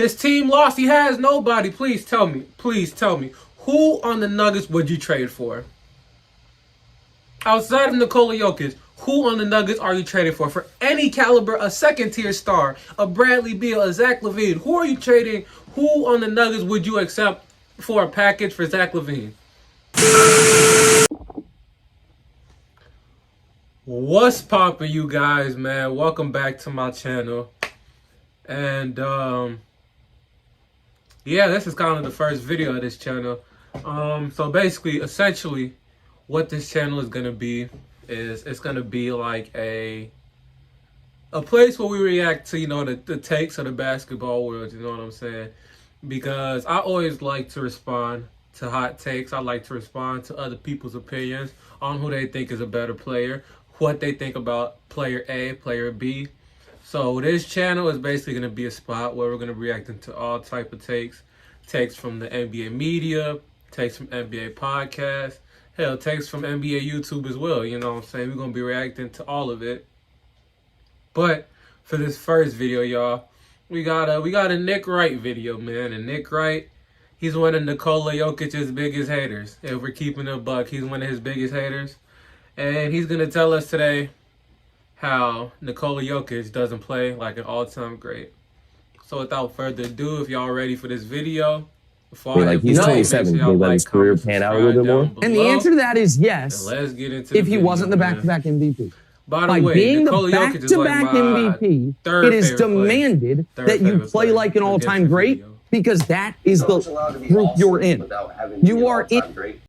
His team lost. He has nobody. Please tell me. Please tell me. Who on the Nuggets would you trade for? Outside of Nikola Jokic, who on the Nuggets are you trading for? For any caliber, a second-tier star, a Bradley Beal, a Zach LaVine. Who are you trading? Who on the Nuggets would you accept for a package for Zach LaVine? What's poppin', you guys, man? Welcome back to my channel. And, yeah, this is kind of the first video of this channel. So basically, essentially, what this channel is going to be is it's going to be like a place where we react to, you know, the takes of the basketball world, you know what I'm saying? Because I always like to respond to hot takes. I like to respond to other people's opinions on who they think is a better player, what they think about player A, player B. So this channel is basically going to be a spot where we're going to be reacting to all type of takes from the NBA media, takes from NBA podcasts, hell, takes from NBA YouTube as well, you know what I'm saying? We're going to be reacting to all of it. But for this first video, y'all, we got a Nick Wright video, man. And Nick Wright, he's one of Nikola Jokic's biggest haters. If we're keeping it a buck, he's one of his biggest haters. And he's going to tell us today how Nikola Jokic doesn't play like an all-time great. So without further ado, if y'all ready for this video, he's 27. Can you let his career pan out a little bit more? And the answer to that is yes. Let's get into if he wasn't the back-to-back MVP. By By way, being Nikola the Jokic is back-to-back MVP, it is demanded that you play like an all-time great because that is the group you're in. You are in.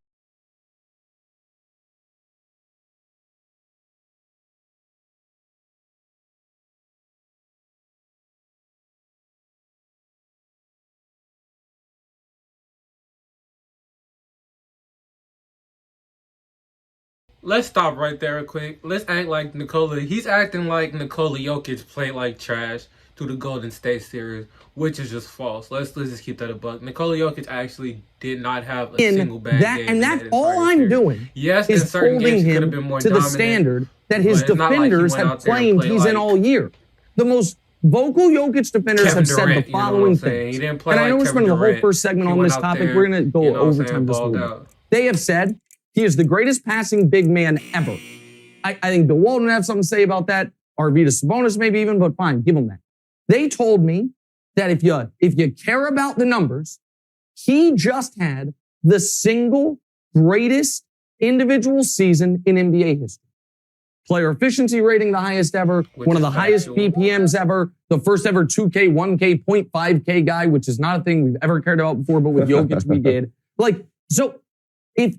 Let's stop right there real quick. Let's act like he's acting like Nikola Jokic played like trash through the Golden State series, which is just false. Let's just keep that a buck. Nikola Jokic actually did not have a single bad game. And that's all I'm doing. Yes, is holding him to the standard that his defenders have claimed he's in all year. The most vocal Jokic defenders have said the following things. And I know we're spending the whole first segment on this topic. We're going to go overtime this week. They have said he is the greatest passing big man ever. I think Bill Walton would have something to say about that. Arvydas Sabonis maybe even, but fine, give him that. They told me that if you care about the numbers, he just had the single greatest individual season in NBA history. Player efficiency rating the highest ever, one of the highest BPMs ever, the first ever 2K, 1K, 0.5K guy, which is not a thing we've ever cared about before, but with Jokic we did. So if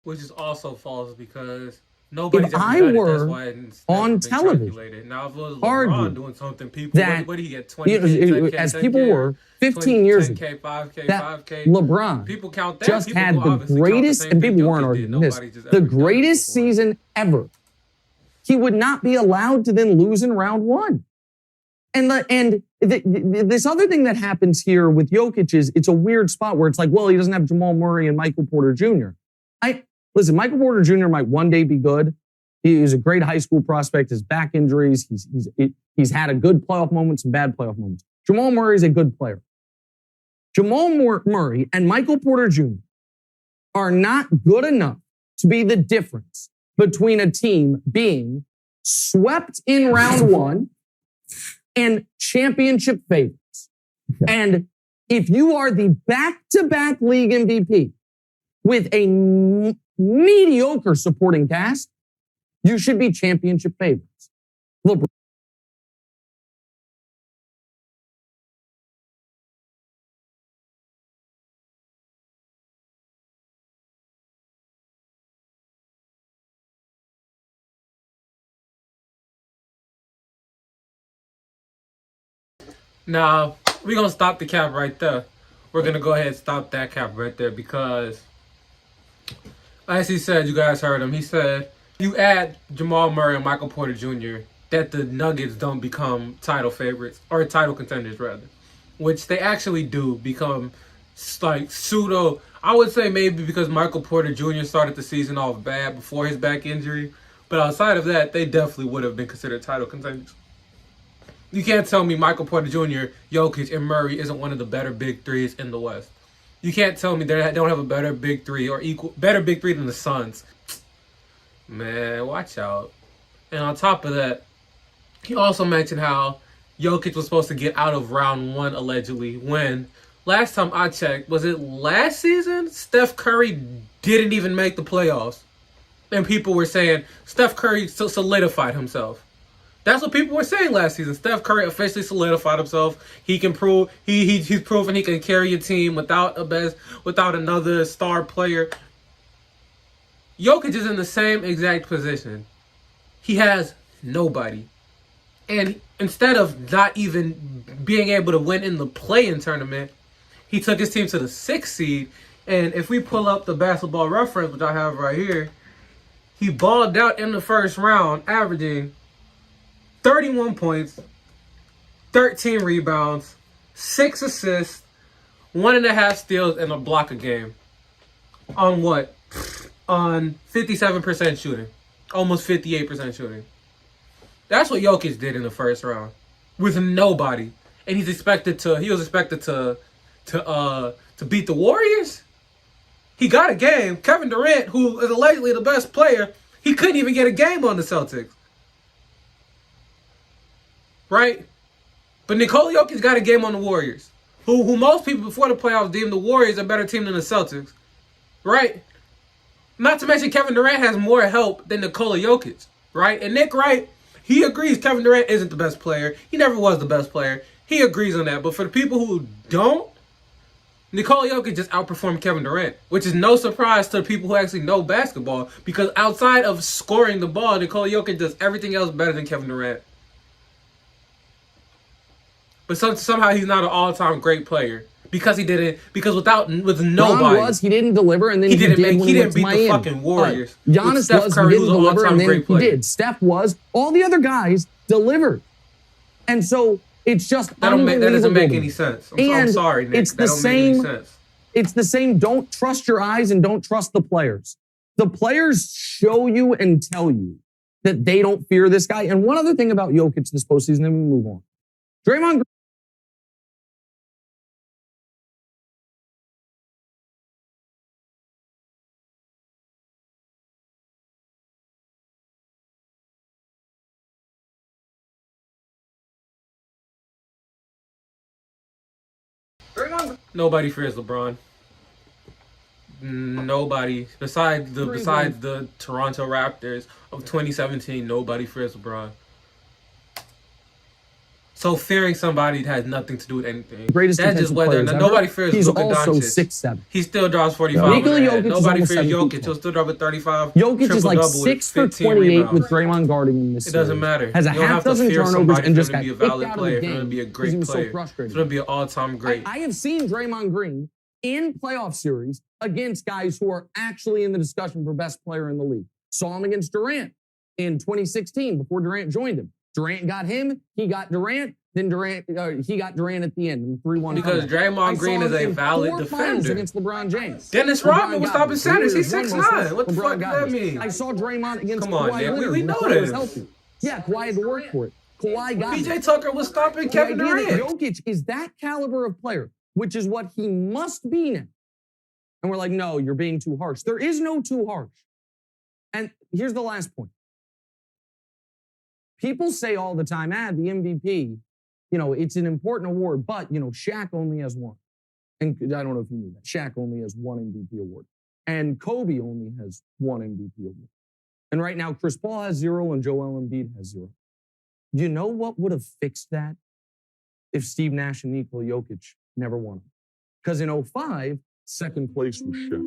which is also false because nobody's if I were on television, now if it was LeBron doing something, people that, what did he get? 20K, as people were 15 years ago, 10K, 5K, that 5K. LeBron people count that. just people had the greatest, and people weren't arguing this, the greatest season ever. He would not be allowed to then lose in round one. And this other thing that happens here with Jokic is it's a weird spot where it's like, well, he doesn't have Jamal Murray and Michael Porter Jr. Listen, Michael Porter Jr. might one day be good. He was a great high school prospect. His back injuries, he's had a good playoff moments and bad playoff moments. Jamal Murray is a good player. Jamal Murray and Michael Porter Jr. are not good enough to be the difference between a team being swept in round one and championship favorites. And if you are the back-to-back league MVP with a mediocre supporting cast, you should be championship favorites. LeBron. Now, we're going to stop the cap right there. We're going to go ahead and stop that cap right there because, as he said, you guys heard him. He said, you add Jamal Murray and Michael Porter Jr., that the Nuggets don't become title favorites, or title contenders rather, which they actually do become like pseudo. I would say maybe because Michael Porter Jr. started the season off bad before his back injury, but outside of that, they definitely would have been considered title contenders. You can't tell me Michael Porter Jr., Jokic, and Murray isn't one of the better big threes in the West. You can't tell me they don't have a better big three or better big three than the Suns. Man, watch out. And on top of that, he also mentioned how Jokic was supposed to get out of round one, allegedly, when last time I checked, was it last season? Steph Curry didn't even make the playoffs. And people were saying Steph Curry solidified himself. That's what people were saying last season. Steph Curry officially solidified himself. He can prove he's proven he can carry a team without another star player. Jokic is in the same exact position. He has nobody. And instead of not even being able to win in the play-in tournament, he took his team to the 6th seed. And if we pull up the Basketball Reference, which I have right here, he balled out in the first round, averaging 31 points, 13 rebounds, 6 assists, 1.5 steals, and a block a game. On what? On 57% shooting. Almost 58% shooting. That's what Jokic did in the first round. With nobody. And he was expected to beat the Warriors? He got a game. Kevin Durant, who is allegedly the best player, he couldn't even get a game on the Celtics. Right? But Nikola Jokic got a game on the Warriors. Who most people before the playoffs deemed the Warriors a better team than the Celtics. Right? Not to mention Kevin Durant has more help than Nikola Jokic. Right? And Nick Wright, he agrees Kevin Durant isn't the best player. He never was the best player. He agrees on that. But for the people who don't, Nikola Jokic just outperformed Kevin Durant, which is no surprise to the people who actually know basketball, because outside of scoring the ball, Nikola Jokic does everything else better than Kevin Durant. But somehow he's not an all-time great player because he didn't. Because with nobody, he didn't deliver, and then he didn't beat the fucking Warriors. Giannis was, he didn't deliver, and then he did. Steph was. All the other guys delivered, and so it's just that doesn't make any sense. I'm sorry, Nick. It's the same. It's the same. Don't trust your eyes and don't trust the players. The players show you and tell you that they don't fear this guy. And one other thing about Jokic this postseason, then we move on. Draymond. Nobody fears LeBron. Nobody besides the Toronto Raptors of 2017. Nobody fears LeBron. So fearing somebody has nothing to do with anything. That's just whether nobody fears Luka Doncic. He's also 6'7". He still draws 45. Nobody fears Jokic. He'll still draw with 35. Jokic is like 6 for 28 with Draymond guarding him this series. It doesn't matter. Has a half dozen turnovers and just got be a kicked valid out player. of the It's going game. to be a great player. It's going to be an all-time great. I have seen Draymond Green in playoff series against guys who are actually in the discussion for best player in the league. Saw him against Durant in 2016 before Durant joined him. Durant got him. He got Durant. Then he got Durant at the end in 3-1. Because Draymond Green is a valid defender against LeBron James. Dennis Rodman was stopping centers. He's 6'9". What the fuck does that mean? I saw Draymond against Kawhi Leonard. We know this. Yeah, Kawhi had to work for it. Kawhi got it. PJ Tucker was stopping Kevin Durant. Jokic is that caliber of player, which is what he must be now. And we're like, no, you're being too harsh. There is no too harsh. And here's the last point. People say all the time, the MVP, it's an important award, but, Shaq only has one. And I don't know if you knew that. Shaq only has one MVP award. And Kobe only has one MVP award. And right now, Chris Paul has 0 and Joel Embiid has 0. You know what would have fixed that? If Steve Nash and Nikola Jokic never won it. Because in 2005, second place was Shaq.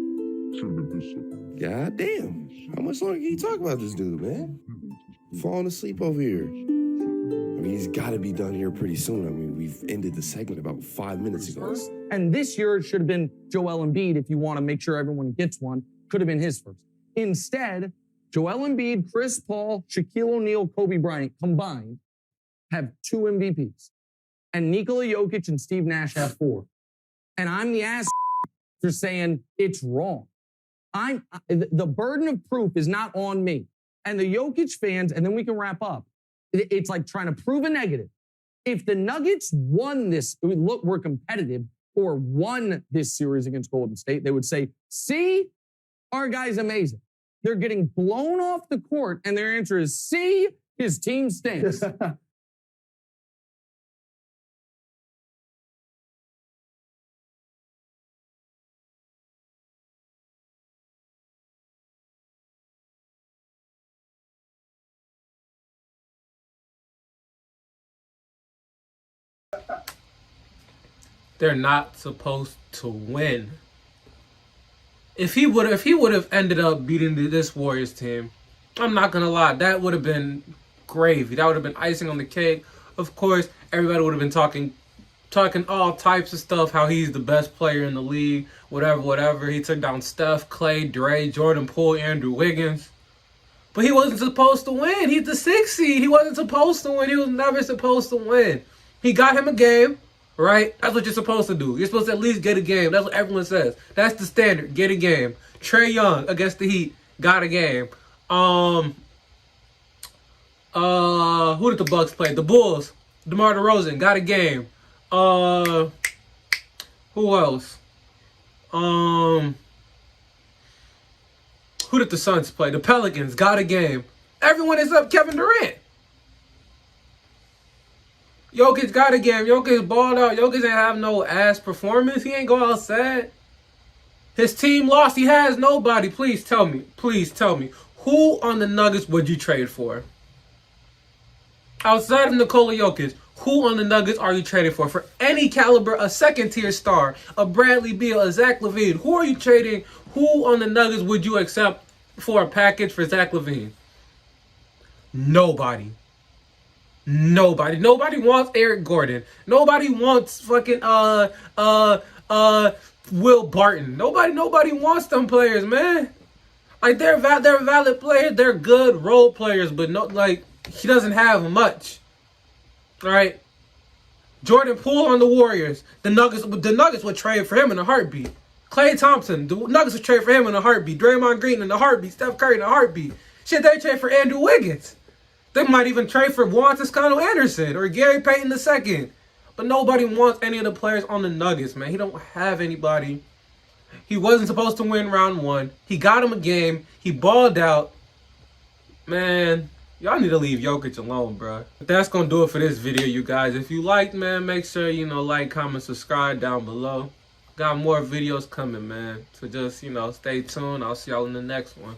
God damn. How much longer can you talk about this dude, man? Falling asleep over here. I mean, he's got to be done here pretty soon. I mean, we've ended the segment about 5 minutes ago. And this year, it should have been Joel Embiid, if you want to make sure everyone gets one. Could have been his first. Instead, Joel Embiid, Chris Paul, Shaquille O'Neal, Kobe Bryant combined have 2 MVPs. And Nikola Jokic and Steve Nash have 4. And I'm the ass for saying it's wrong. The burden of proof is not on me. And the Jokic fans, and then we can wrap up. It's like trying to prove a negative. If the Nuggets won this, look, we're competitive, or won this series against Golden State, they would say, see, our guy's amazing. They're getting blown off the court, and their answer is, see, his team stinks. They're not supposed to win. If he would have ended up beating this Warriors team, I'm not gonna lie, that would have been gravy. That would have been icing on the cake. Of course, everybody would have been talking all types of stuff, how he's the best player in the league, whatever. He took down Steph, Clay, Dre, Jordan Poole, Andrew Wiggins. But he wasn't supposed to win. He's the 6th seed. He wasn't supposed to win. He was never supposed to win. He got him a game. Right? That's what you're supposed to do. You're supposed to at least get a game. That's what everyone says. That's the standard. Get a game. Trae Young against the Heat got a game. Who did the Bucks play? The Bulls. DeMar DeRozan got a game. Who else? Who did the Suns play? The Pelicans got a game. Everyone except Kevin Durant. Jokic got a game. Jokic balled out. Jokic ain't have no ass performance. He ain't go outside. His team lost. He has nobody. Please tell me. Please tell me. Who on the Nuggets would you trade for? Outside of Nikola Jokic, who on the Nuggets are you trading for? For any caliber, a second-tier star, a Bradley Beal, a Zach LaVine. Who are you trading? Who on the Nuggets would you accept for a package for Zach LaVine? Nobody. Nobody wants Eric Gordon. Nobody wants fucking Will Barton. Nobody wants them players, man. Like they're valid players. They're good role players, but no, like he doesn't have much. All right. Jordan Poole on the Warriors. The Nuggets would trade for him in a heartbeat. Klay Thompson. The Nuggets would trade for him in a heartbeat. Draymond Green in a heartbeat. Steph Curry in a heartbeat. Shit, they trade for Andrew Wiggins. They might even trade for Juan Toscano Anderson or Gary Payton II. But nobody wants any of the players on the Nuggets, man. He don't have anybody. He wasn't supposed to win round 1. He got him a game. He balled out. Man, y'all need to leave Jokic alone, bro. But that's going to do it for this video, you guys. If you liked, man, make sure, like, comment, subscribe down below. Got more videos coming, man. So just, stay tuned. I'll see y'all in the next one.